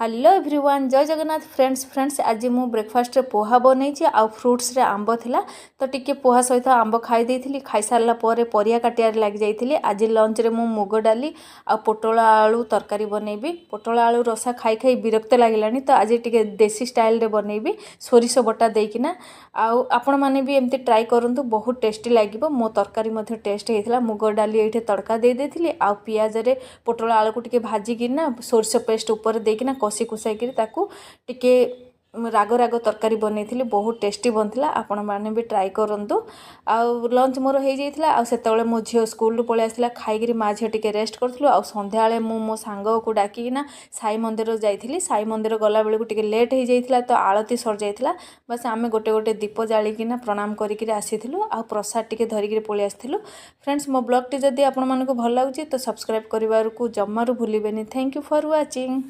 Hello everyone जय Jagannath friends आज मु ब्रेकफास्ट रे पोहा बनई आ फ्रुट्स रे आंब थिला तो टिके पोहा सहित आंब खाई देइथिली खाई सारला परे परिया काटियार लाग जाइथिली। आज लंच रे मु मुग डाली आ पोटल आलू तरकारी बनैबी। पोटल आलू रसा खाई खाई विरक्त लागिलानी तो आज टिके देसी स्टाइल रे बनैबी सोरिष बटा देकिना। आपण माने भी एमती ट्राई करंतु बहुत टेस्टी लागिबो। मो तरकारी मध्ये टेस्ट हेइथिला। मुग डाली एठे तड़का दे देथिली आ पियाज रे पोटल आलू को टिके भाजी किना सोरिष पेस्ट ऊपर देकिना कषि कुसाई ताकू टिके राग राग तरकारी बनई बहुत टेस्टी बनता। आपण मैंने भी ट्राई करूँ। आउ लंच मोर हो जाता आ सेतबेले मो झील स्कूल पलि आसला खाई माँ झील टिके रेस्ट करूँ। आ संध्या मो सांग को डाकिना साई मंदिर जाइली। साई मंदिर गला बेलू टिके लेट हो जाता तो आलती सर जाइला। बस आम गोटे गोटे दीप जालिकिना प्रणाम करिक आसीलु आ प्रसाद टिके धरिक पलि आसलु। फ्रेंड्स मो ब्लॉग टी जदि आपण मानक भल लगुच तो सब्सक्राइब करने को जमारू भूलें। Thank you for watching.